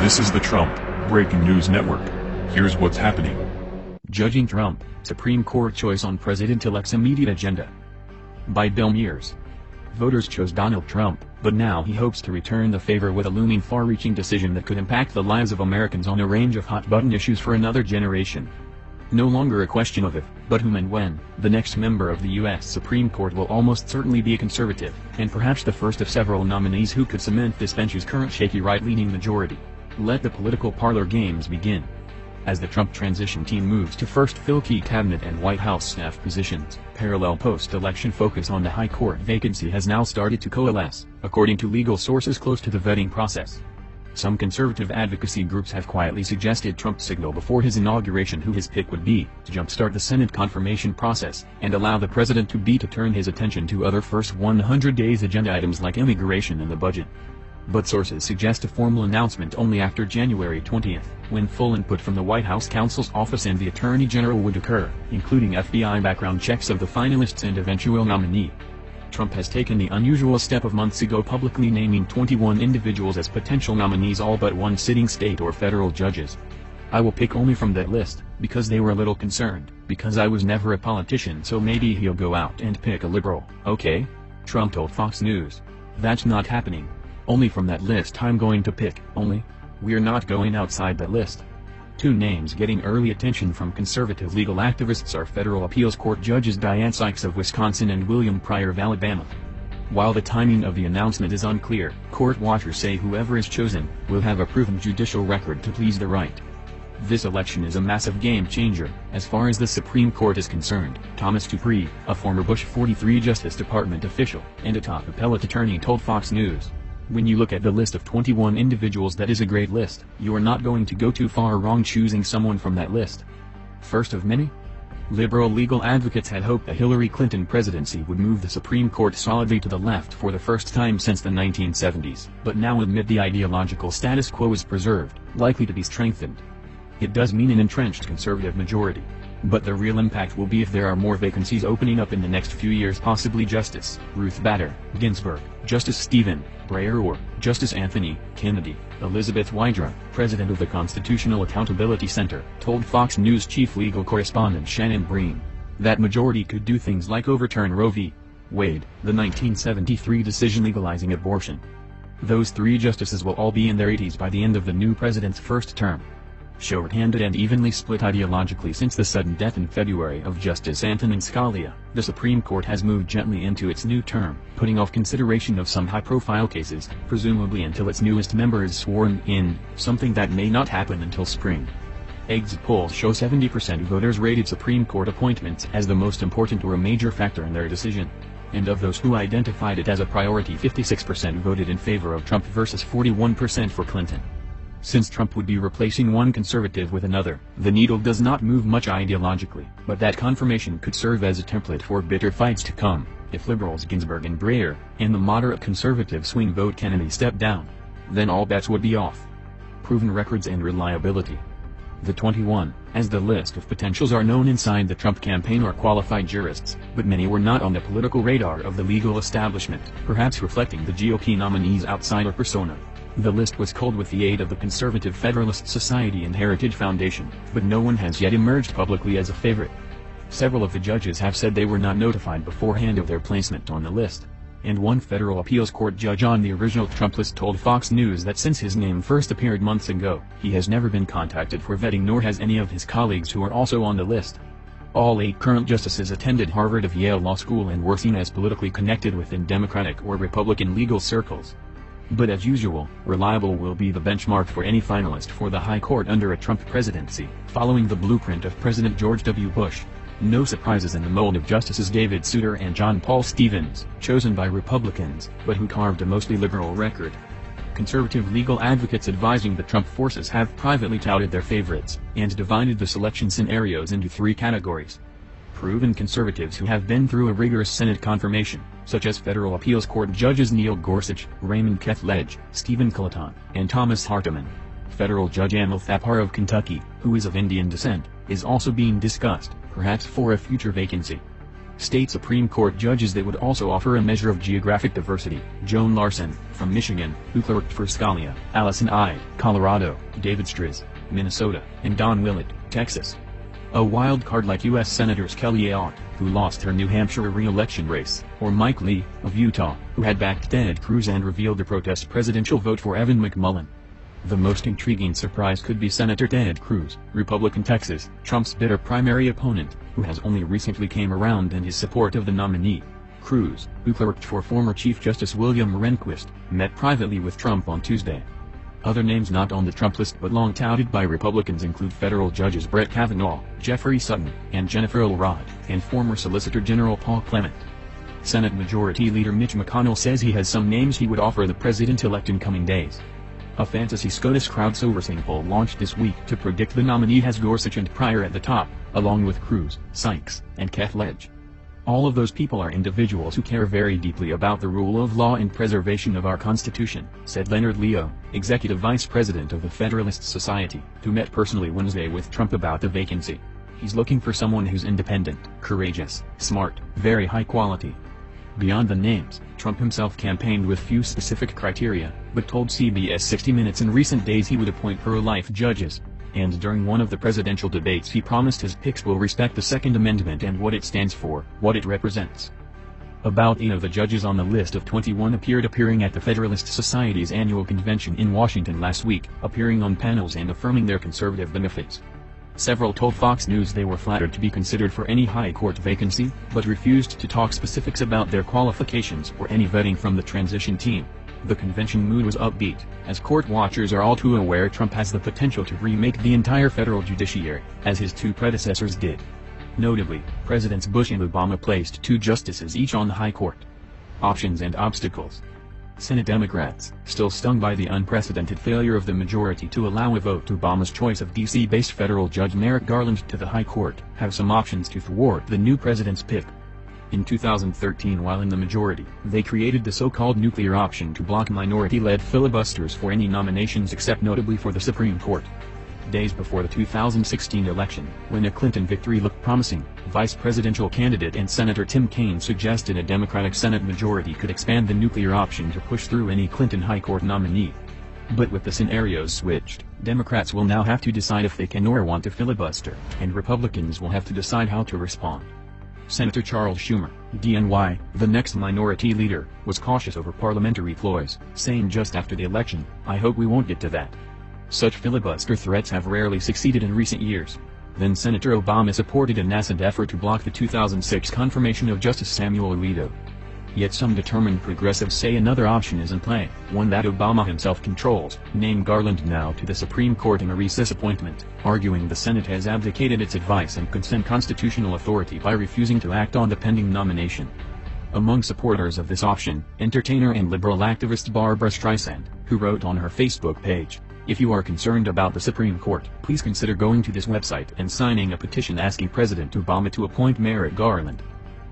This is the Trump Breaking News Network. Here's what's happening. Judging Trump, Supreme Court choice on President-elect's immediate agenda. By Bill Mears. Voters chose Donald Trump, but now he hopes to return the favor with a looming far-reaching decision that could impact the lives of Americans on a range of hot-button issues for another generation. No longer a question of if, but whom and when, the next member of the U.S. Supreme Court will almost certainly be a conservative, and perhaps the first of several nominees who could cement this bench's current shaky right-leaning majority. Let the political parlor games begin. As the Trump transition team moves to first fill key cabinet and White House staff positions, parallel post-election focus on the high court vacancy has now started to coalesce, according to legal sources close to the vetting process. Some conservative advocacy groups have quietly suggested Trump signal before his inauguration who his pick would be, to jumpstart the Senate confirmation process, and allow the president to turn his attention to other first 100 days agenda items like immigration and the budget. But sources suggest a formal announcement only after January 20th, when full input from the White House counsel's office and the Attorney General would occur, including FBI background checks of the finalists and eventual nominee. Trump has taken the unusual step of months ago publicly naming 21 individuals as potential nominees, all but one sitting state or federal judges. "I will pick only from that list, because they were a little concerned, because I was never a politician, so maybe he'll go out and pick a liberal, okay?" Trump told Fox News. "That's not happening. Only from that list I'm going to pick, only. We're not going outside that list." Two names getting early attention from conservative legal activists are federal appeals court judges Dianne Sykes of Wisconsin and William Pryor of Alabama. While the timing of the announcement is unclear, court watchers say whoever is chosen will have a proven judicial record to please the right. This election is a massive game-changer, as far as the Supreme Court is concerned, Thomas Dupree, a former Bush 43 Justice Department official and a top appellate attorney told Fox News. "When you look at the list of 21 individuals, that is a great list. You are not going to go too far wrong choosing someone from that list." First of many? Liberal legal advocates had hoped the Hillary Clinton presidency would move the Supreme Court solidly to the left for the first time since the 1970s, but now admit the ideological status quo is preserved, likely to be strengthened. It does mean an entrenched conservative majority. But the real impact will be if there are more vacancies opening up in the next few years, possibly Justice Ruth Bader Ginsburg, Justice Stephen Breyer, or Justice Anthony Kennedy. Elizabeth Wydra, president of the Constitutional Accountability Center, told Fox News chief legal correspondent Shannon Bream. That majority could do things like overturn Roe v. Wade, the 1973 decision legalizing abortion. Those three justices will all be in their 80s by the end of the new president's first term. Short-handed and evenly split ideologically since the sudden death in February of Justice Antonin Scalia, the Supreme Court has moved gently into its new term, putting off consideration of some high-profile cases, presumably until its newest member is sworn in, something that may not happen until spring. Exit polls show 70% of voters rated Supreme Court appointments as the most important or a major factor in their decision. And of those who identified it as a priority, 56% voted in favor of Trump versus 41% for Clinton. Since Trump would be replacing one conservative with another, the needle does not move much ideologically, but that confirmation could serve as a template for bitter fights to come. If liberals Ginsburg and Breyer, and the moderate conservative swing vote Kennedy step down, then all bets would be off. Proven records and reliability. The 21, as the list of potentials are known inside the Trump campaign, are qualified jurists, but many were not on the political radar of the legal establishment, perhaps reflecting the GOP nominee's outsider persona. The list was culled with the aid of the Conservative Federalist Society and Heritage Foundation, but no one has yet emerged publicly as a favorite. Several of the judges have said they were not notified beforehand of their placement on the list. And one federal appeals court judge on the original Trump list told Fox News that since his name first appeared months ago, he has never been contacted for vetting, nor has any of his colleagues who are also on the list. All 8 current justices attended Harvard of Yale Law School and were seen as politically connected within Democratic or Republican legal circles. But as usual, reliable will be the benchmark for any finalist for the high court under a Trump presidency, following the blueprint of President George W. Bush. No surprises in the mold of Justices David Souter and John Paul Stevens, chosen by Republicans, but who carved a mostly liberal record. Conservative legal advocates advising the Trump forces have privately touted their favorites, and divided the selection scenarios into 3 categories. Proven conservatives who have been through a rigorous Senate confirmation, such as federal appeals court judges Neil Gorsuch, Raymond Kethledge, Stephen Colaton, and Thomas Hartiman. Federal Judge Amul Thapar of Kentucky, who is of Indian descent, is also being discussed, perhaps for a future vacancy. state Supreme Court judges that would also offer a measure of geographic diversity: Joan Larson, from Michigan, who clerked for Scalia; Allison Ide, Colorado; David Striz, Minnesota; and Don Willett, Texas. A wild card like U.S. Senators Kelly Ayotte, who lost her New Hampshire re-election race, or Mike Lee, of Utah, who had backed Ted Cruz and revealed the protest presidential vote for Evan McMullin. The most intriguing surprise could be Senator Ted Cruz, Republican Texas, Trump's bitter primary opponent, who has only recently came around in his support of the nominee. Cruz, who clerked for former Chief Justice William Rehnquist, met privately with Trump on Tuesday. Other names not on the Trump list but long touted by Republicans include federal judges Brett Kavanaugh, Jeffrey Sutton, and Jennifer Elrod, and former Solicitor General Paul Clement. Senate Majority Leader Mitch McConnell says he has some names he would offer the president-elect in coming days. A fantasy SCOTUS crowdsourcing poll launched this week to predict the nominee has Gorsuch and Pryor at the top, along with Cruz, Sykes, and Kethledge. All of those people are individuals who care very deeply about the rule of law and preservation of our Constitution, said Leonard Leo, Executive Vice President of the Federalist Society, who met personally Wednesday with Trump about the vacancy. He's looking for someone who's independent, courageous, smart, very high quality. Beyond the names, Trump himself campaigned with few specific criteria, but told CBS 60 Minutes in recent days he would appoint pro-life judges. And during one of the presidential debates he promised his picks will respect the Second Amendment and what it stands for, what it represents. About 8 of the judges on the list of 21 appearing at the Federalist Society's annual convention in Washington last week, appearing on panels and affirming their conservative benefits. Several told Fox News they were flattered to be considered for any high court vacancy, but refused to talk specifics about their qualifications or any vetting from the transition team. The convention mood was upbeat, as court watchers are all too aware Trump has the potential to remake the entire federal judiciary, as his two predecessors did. Notably, Presidents Bush and Obama placed 2 justices each on the high court. Options and obstacles. Senate Democrats, still stung by the unprecedented failure of the majority to allow a vote Obama's choice of D.C.-based federal judge Merrick Garland to the high court, have some options to thwart the new president's pick. In 2013, while in the majority, they created the so-called nuclear option to block minority-led filibusters for any nominations except notably for the Supreme Court. Days before the 2016 election, when a Clinton victory looked promising, vice presidential candidate and Senator Tim Kaine suggested a Democratic Senate majority could expand the nuclear option to push through any Clinton high court nominee. But with the scenarios switched, Democrats will now have to decide if they can or want to filibuster, and Republicans will have to decide how to respond. Senator Charles Schumer, DNY, the next minority leader, was cautious over parliamentary ploys, saying just after the election, "I hope we won't get to that." Such filibuster threats have rarely succeeded in recent years. Then Senator Obama supported a nascent effort to block the 2006 confirmation of Justice Samuel Alito. Yet some determined progressives say another option is in play, one that Obama himself controls, name Garland now to the Supreme Court in a recess appointment, arguing the Senate has abdicated its advice and consent constitutional authority by refusing to act on the pending nomination. Among supporters of this option, entertainer and liberal activist Barbra Streisand, who wrote on her Facebook page, "If you are concerned about the Supreme Court, please consider going to this website and signing a petition asking President Obama to appoint Merrick Garland."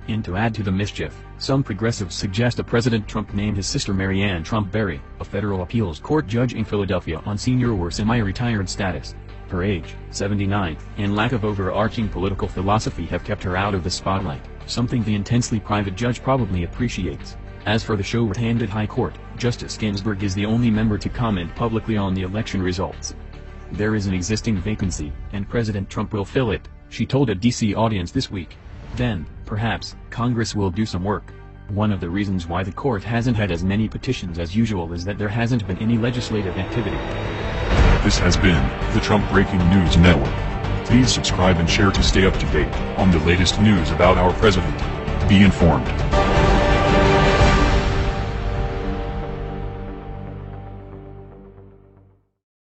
And to add to the mischief, some progressives suggest a President Trump named his sister Marianne Trump Berry, a federal appeals court judge in Philadelphia on senior or semi-retired status. Her age, 79, and lack of overarching political philosophy have kept her out of the spotlight, something the intensely private judge probably appreciates. As for the short-handed High Court, Justice Ginsburg is the only member to comment publicly on the election results. "There is an existing vacancy, and President Trump will fill it," she told a D.C. audience this week. Then, perhaps, Congress will do some work. One of the reasons why the court hasn't had as many petitions as usual is that there hasn't been any legislative activity. This has been the Trump Breaking News Network. Please subscribe and share to stay up to date on the latest news about our president. Be informed.